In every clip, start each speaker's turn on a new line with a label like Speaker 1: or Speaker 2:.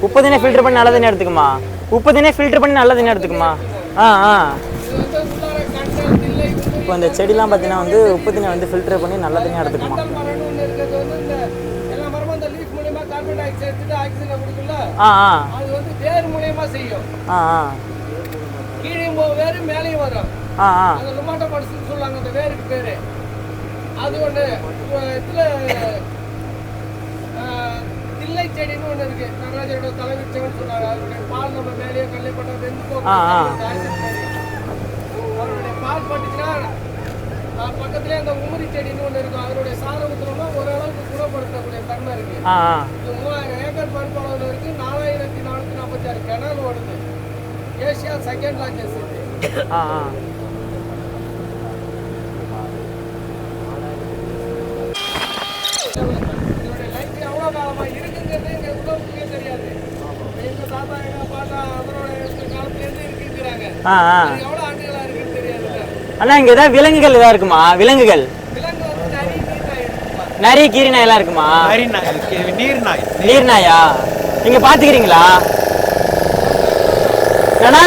Speaker 1: உப்பு தண்ணியை ஃபில்டர் பண்ணி நல்ல தண்ணி எடுத்துக்குமா? உப்பு தண்ணியை ஃபில்டர் பண்ணி நல்ல தண்ணி எடுத்துக்குமா? இப்போ இந்த செடிலாம் பார்த்தீங்கன்னா வந்து உப்பு தண்ணியை வந்து ஃபில்டர் பண்ணி நல்ல தண்ணியாக எடுத்துக்குமா?
Speaker 2: தில்லை செடின்னு ஒன்று இருக்கு, நடராஜரோட தலைவிச்சவன் சொல்றாங்க. அதனுடைய பால் நம்ம மேலேயே கல்லை போட்டா வெந்து போகும். அவருடைய பால் பட்டுச்சுன்னா பக்கத்துலேயே அந்த உமரி செடின்னு ஒன்று இருக்கும், அதனுடைய சாதம் ஊற்றுறோம்னா ஓரளவுக்கு குணப்படுத்தக்கூடிய தன்மை இருக்கு. இது 3000 ஏக்கர் பரப்பளவில் இருக்கு. 4446 கிணறு ஓடுது. Asia second largest. இதனுடைய லைஃப் எவ்வளோ காலமா இருக்குங்கிறது எங்க உலகத்துக்கே தெரியாது. எங்க தாத்தா எங்க பாட்டா அவரோட காலத்துலேருந்து இருக்குங்கிறாங்க. எவ்வளோ ஆண்டுகளா இருக்குன்னு தெரியாது.
Speaker 1: அண்ணா இங்க ஏதாவது விலங்குகள் ஏதாவது இருக்குமா? விலங்குகள் நிறைய கீரி நாய் எல்லாம் இருக்குமா? நீர் நாயா நீங்க பாத்துக்கிறீங்களா? என்னண்ணா?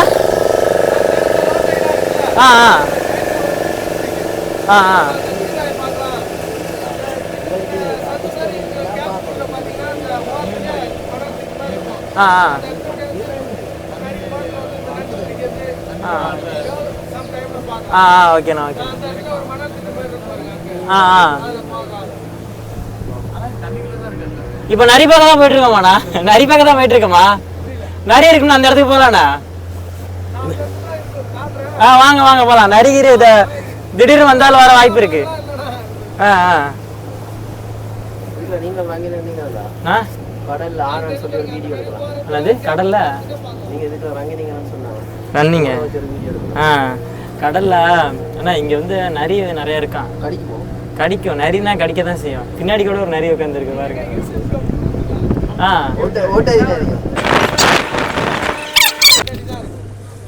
Speaker 1: ஓகேண்ணா ஓகே. இப்போ நரி பக்கம் தான் போயிட்டு இருக்கோமாண்ணா? நரி பக்கம் தான் போயிட்டு இருக்கோமா? நிறைய இருக்குண்ணா, அந்த இடத்துக்கு போகலாண்ணா. வாங்க வாங்க போகலாம். நரிகிரி இதை திடீர்னு வந்தாலும் வர வாய்ப்பு இருக்கு. கடல்ல ரன்னிங்க கடல்ல. ஆனா இங்க வந்து நிறைய இருக்கான். கடிக்கும். நரினா கடிக்க தான் செய்யும். பின்னாடி கூட ஒரு நரி உட்காந்துருக்கு பாருங்க.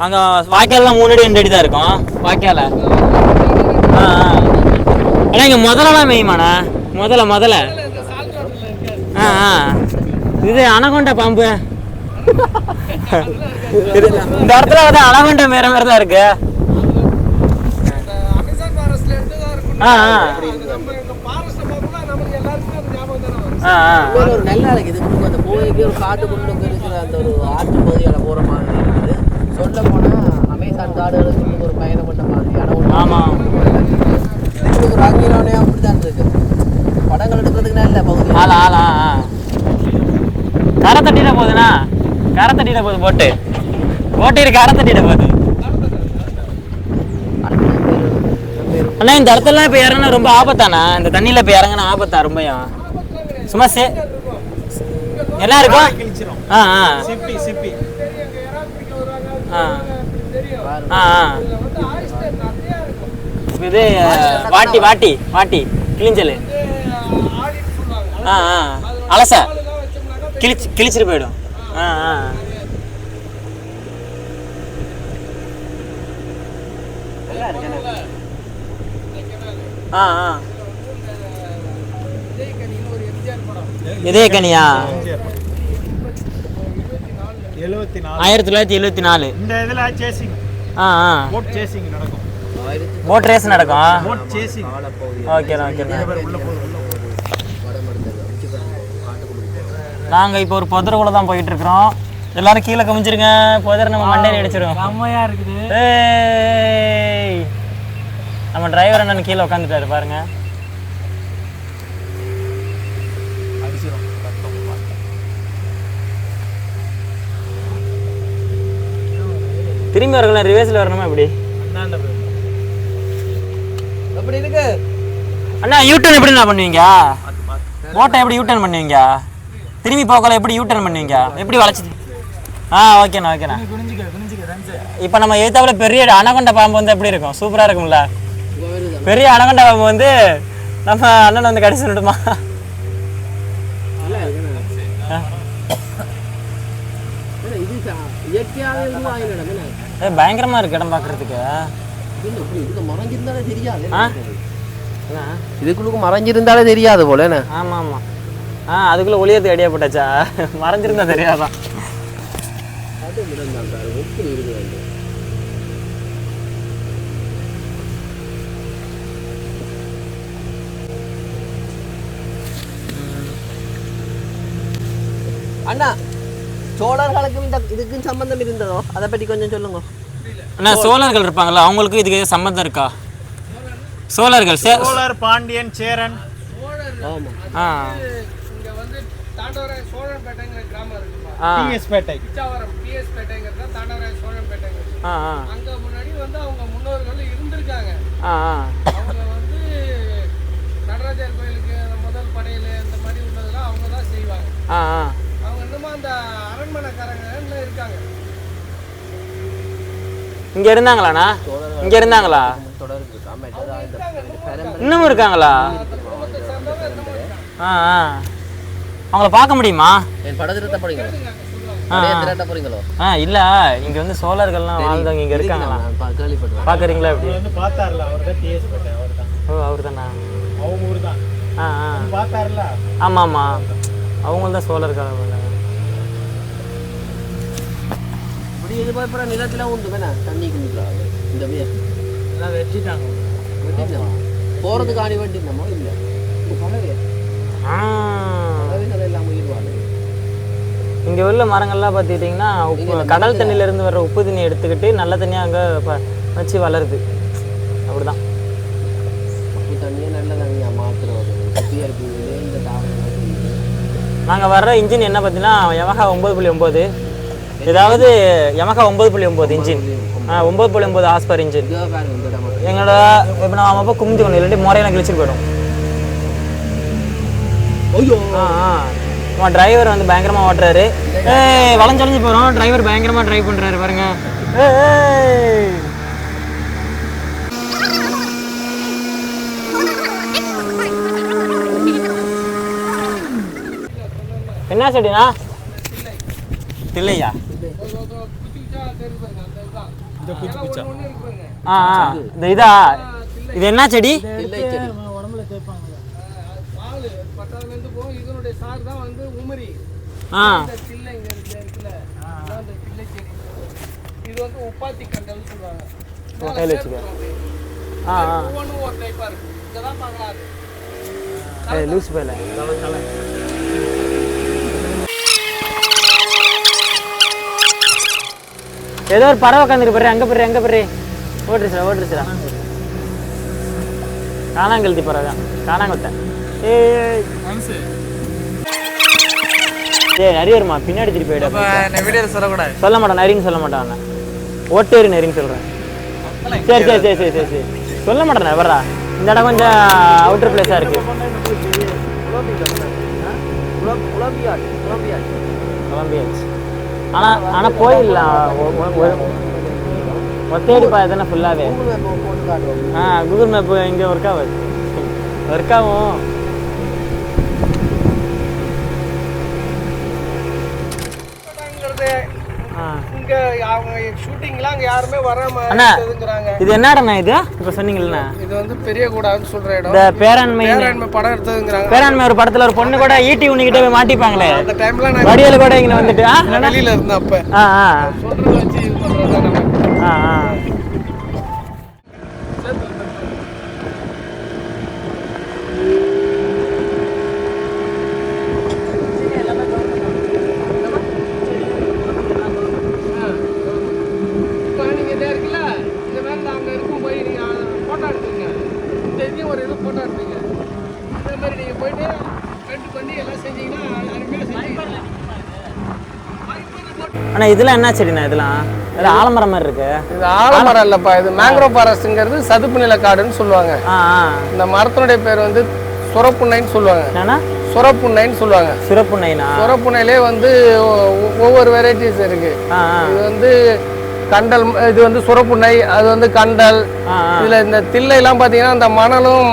Speaker 1: அங்க வாய்க்கால்லாம் 3 அடி 2 அடி தான் இருக்கும் வாய்க்கால. ஆனா இங்க முதலாம் மேயுமாண்ணா? முதல்ல இது அனகொண்டா பாம்பு. இந்த இடத்துல வந்து அனகொண்டா மேற மாதிரி தான் இருக்கு.
Speaker 3: ஒரு நல்ல அழகு. இது அந்த போய்க்கு ஒரு காட்டுக்குள்ள இருக்கிற அந்த ஒரு ஆற்று பகுதியால் போகிற மாதிரி இருக்குது. சொல்ல போனால் அமேசான் காடுகளுக்கு ஒரு பயணப்பட்ட மாதிரியான ஒரு ராங்கினோடனே அப்படித்தான் இருக்கு. படங்கள் எடுக்கிறதுக்கு நல்ல பகுதி.
Speaker 1: கரை தட்டிட போகுதுண்ணா. கரை தட்டிட போகுது. போட்டு இருக்கு. கரை தட்டிட போகுது. அண்ணா இந்த இடத்துல இப்போ இறங்கினா ரொம்ப ஆபத்தாண்ணா? இந்த தண்ணியில் இப்போ இறங்கினா ஆபத்தா? ரொம்பயும் சும்மா என்ன இருக்கும்? இது வாட்டி கிழிஞ்சல் அலச கிழிச்சிட்டு போயிடும். இதே கனியா 1974
Speaker 2: இந்த இதுல சேசிங் போட் சேசிங் நடக்கும்.
Speaker 1: போட் ரேஸ் நடக்கும்.
Speaker 2: Boat chasing.
Speaker 1: ஓகேண்ணா. நாங்க இப்போ ஒரு புதருக்குள்ள தான் போயிட்டு இருக்கிறோம். எல்லாரும் கீழே கமிச்சிருங்க. புதர் நம்ம மண்டையில அடிச்சிருவோம்.
Speaker 2: செம்மையா இருக்குது.
Speaker 1: நம்ம டிரைவர் அண்ணன் கீழே உட்காந்துட்டாரு பாருங்க. திரும்பி வரலாம். ரிவர்ஸ்ல வரணுமா? எப்படி
Speaker 3: இருக்கு
Speaker 1: அண்ணா? யூட்டர்ன் எப்படி நான் பண்ணுவீங்க? போட்டை எப்படி யூட்டர்ன் பண்ணுவீங்க? திரும்பி போகல எப்படி யூட்டர்ன் பண்ணுவீங்க? எப்படி வளைச்சி? ஓகேண்ணா. இப்போ நம்ம எதிர்த்தாப்புல பெரிய அனகொண்டா பாம்பு வந்து எப்படி இருக்கும்? சூப்பரா இருக்கும்ல? பெரிய அனகொண்டா பாம்பு வந்து நம்ம அண்ணன் வந்து கடிச்சு விடுமா? பயங்கரமா இருக்கு இடம் பாக்குறதுக்கு.
Speaker 3: இதுக்குள்ள மறைஞ்சிருந்தாலே தெரியாது போல.
Speaker 1: ஆமா அதுக்குள்ள ஒளியத்துக்கு ஐடியா போட்டாச்சா? மறைஞ்சிருந்தா தெரியாதான்.
Speaker 3: காட்டு விடந்தான் சார் எப்படி இருக்குது அண்ணா சோழர்களுக்கும் இந்த இதுக்கும் சம்பந்தம் இருந்ததோ அதை பற்றி கொஞ்சம் சொல்லுங்க.
Speaker 1: அண்ணா சோழர்கள் இருப்பாங்களா, அவங்களுக்கு இதுக்கு சம்பந்தம் இருக்கா? சோழர்கள்
Speaker 4: சோழர், பாண்டியன், சேரன்.
Speaker 2: இங்க வந்து தாண்டவராய சோழன்பேட்டைங்கிற கிராமம் இருக்குமா,
Speaker 4: பிஎஸ் பேட்டை,
Speaker 2: பிச்சாவரம் பிஎஸ் பேட்டைங்கிறது தாண்டவராய சோழன்பேட்டைங்கிறது. அங்க முன்னாடி வந்து அவங்க முன்னோர்கள் இருந்திருக்காங்க. அவங்க வந்து நடராஜர் கோயிலுக்கு முதல் படையில இந்த மாதிரி உள்ளதெல்லாம் அவங்க தான் செய்வாங்க. அவங்க இன்னுமா அந்த அரண்மனைக்காரங்க இருக்காங்க.
Speaker 1: இங்க இருந்தாங்களாண்ணா? இங்க இருந்தாங்களா? இன்னமும் இருக்காங்களா? அவங்கள பார்க்க முடியுமா? இல்ல இங்க வந்து சோழர்கள்லாம் வாழ்ந்தவங்க இங்க இருக்காங்களா? பாக்குறீங்களா? எப்படி அவர் தானா? ஆமா ஆமா, அவங்க தான் சோழர்கள்.
Speaker 3: நிலத்துல உண்டு தண்ணி இந்த
Speaker 1: வெட்டிட்டாங்க.
Speaker 3: போறதுக்கு ஆணி வெட்டினமோ இல்ல
Speaker 1: இங்க உள்ள மரங்கள்லாம் பார்த்துக்கிட்டிங்கன்னா உப்பு கடல் தண்ணியில இருந்து வர்ற உப்பு தண்ணி எடுத்துக்கிட்டு நல்ல தண்ணியா அங்க வச்சு வளருது. அப்படிதான்
Speaker 3: உப்பு தண்ணியே நல்ல தண்ணியா மாத்துறது.
Speaker 1: நாங்க வர்ற இன்ஜின் என்ன பார்த்தீங்கன்னா யமஹா 9.9, ஏதாவது யமஹா 9.9 இன்ஜின், 9.9 ஹார்ஸ்பவர் இன்ஜின். எங்களோட இப்போ நம்ம அப்போ குமிஞ்சு கொண்டு இல்லாட்டி முறையெல்லாம் கிழிச்சிட்டு போயிடும். டிரைவர் வந்து பயங்கரமா ஓட்டுறாரு. வளைஞ்சொழிஞ்சு போறோம், டிரைவர் பயங்கரமா டிரைவ் பண்றாரு பாருங்க. என்ன செடினா? தில்லையா? இந்த இதா, இது என்ன செடி?
Speaker 2: இதனுடைய சார் தான் வந்து உமரி. இது வந்து உப்பாத்தி கண்டல் சொல்லுவாங்க. ஒவ்வொன்றும் ஒரு டைப்பா இருக்கு. இதெல்லாம் பார்க்கலாம்.
Speaker 1: லூஸ் பேல ஏதோ ஒரு பறவை உட்காந்துருக்கு பாரு, அங்க பாரு, அங்க பாரு. ஓட்டுருச்சுடா. காணாங்கழுத்தி பறவை தான், காணாங்கொட்டை. நிறைய வருமா பின்னாடி திருப்பி போயிடு. சொல்ல மாட்டான், நரின்னு சொல்ல மாட்டான். ஓட்டேரி நரின்னு சொல்றேன். சரி சொல்ல மாட்டேன். வர்றா, இந்த இடம் கொஞ்சம் அவுட்டர் பிளேஸா இருக்கு. ஆனா போயிடலாம். ஒத்தேடி தானே ஃபுல்லாவே. கூகுள் மேப் இங்க ஒர்க் ஆகும்.
Speaker 2: இங்க அவங்க ஷூட்டிங்லாம் அங்க யாருமே வராம இருக்குங்கறாங்க.
Speaker 1: இது என்ன இடம்னா? இது இப்ப சொன்னீங்கல்ல, இது
Speaker 2: வந்து பெரிய கூடான்னு சொல்ற இடம்.
Speaker 1: இந்த பேராண்மை
Speaker 2: படம் எடுத்ததுங்கறாங்க.
Speaker 1: பேராண்மை ஒரு படத்துல ஒரு பொண்ணு கூட ஈட்டி உன்னிக்கிட்டே போய் மாட்டிப்பாங்களே,
Speaker 2: அந்த டைம்ல நான்
Speaker 1: வடிவேலு கூட இங்க வந்துட்டு
Speaker 2: வெளியில இருந்தேன் அப்ப. சொல்றது வச்சு இது பண்றதானே.
Speaker 1: ஆனா இதெல்லாம் என்ன செடினா? இதெல்லாம் ஆலமரம் மாதிரி இருக்கு.
Speaker 2: இது ஆலமரம் இல்லப்பா, இது மேங்க்ரோவ் ஃபாரஸ்ட்ங்கிறது சதுப்பு நில காடுன்னு சொல்லுவாங்க. இந்த மரத்தினுடைய பேர் வந்து சுரப்புன்னைன்னு சொல்லுவாங்க. என்னன்னா சுரப்புன்னைன்னு சொல்லுவாங்க. சுரப்புன்னையிலே வந்து ஒவ்வொரு வெரைட்டிஸ் இருக்கு. இது வந்து கண்டல், இது வந்து சுரப்புன்னை, அது வந்து கண்டல். இதுல இந்த தில்லை எல்லாம் பாத்தீங்கன்னா அந்த மணலும்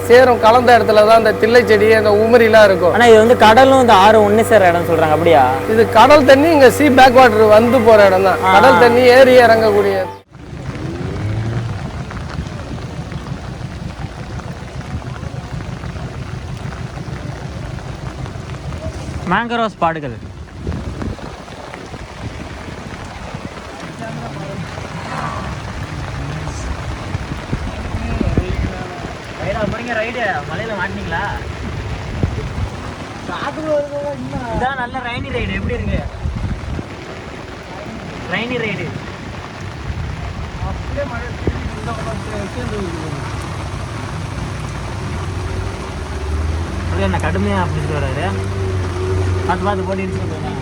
Speaker 2: சேரும் கலந்த இடத்துல தான் இந்த தில்லை செடி, அந்த உமரி எல்லாம் இருக்கும்.
Speaker 1: ஆனா இது வந்து கடலும் இந்த ஆறு ஒண்ணு சேர இடம் சொல்றாங்க. அப்படியா?
Speaker 2: இது கடல் தண்ணி இங்க சீ பேக் வாட்டர் வந்து போற இடம் தான். கடல் தண்ணி ஏறி இறங்கக்கூடிய.
Speaker 1: மேங்கரோஸ் பாடுகள் ஏடா போறீங்க ரைடு மலையில மாட்டீங்களா? இதான் நல்ல ரைனி ரைடு. எப்படி இருக்கு ரைனி ரைடு?
Speaker 2: அப்படியே மழை
Speaker 1: அப்படியே என்ன கடுமையா அப்படின்ட்டு வராரு. பார்த்து பார்த்து போட்டு இடிச்சுட்டு போயிடலாம்.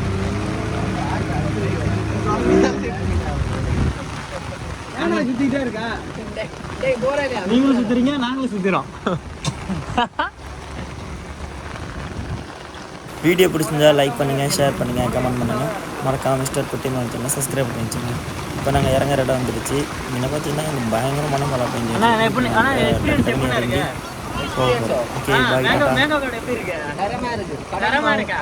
Speaker 2: சுத்திட்டே இருக்கா?
Speaker 1: நீங்களும் சுத்துறீங்க, நாங்களும் சுத்துறோம். வீடியோ பிடிச்சிருந்தா லைக் பண்ணுங்கள், ஷேர் பண்ணுங்கள், கமெண்ட் பண்ணுங்கள். மறக்காம மிஸ்டர் குட்டி சேனல் சப்ஸ்கிரைப் பண்ணி வச்சுங்க. இப்போ நாங்கள் இறங்குற இடம் வந்துடுச்சு. இங்கே பார்த்தீங்கன்னா எனக்கு பயங்கரமான மழை பெஞ்சு. Okay bye.
Speaker 3: தரமா இருக்கு.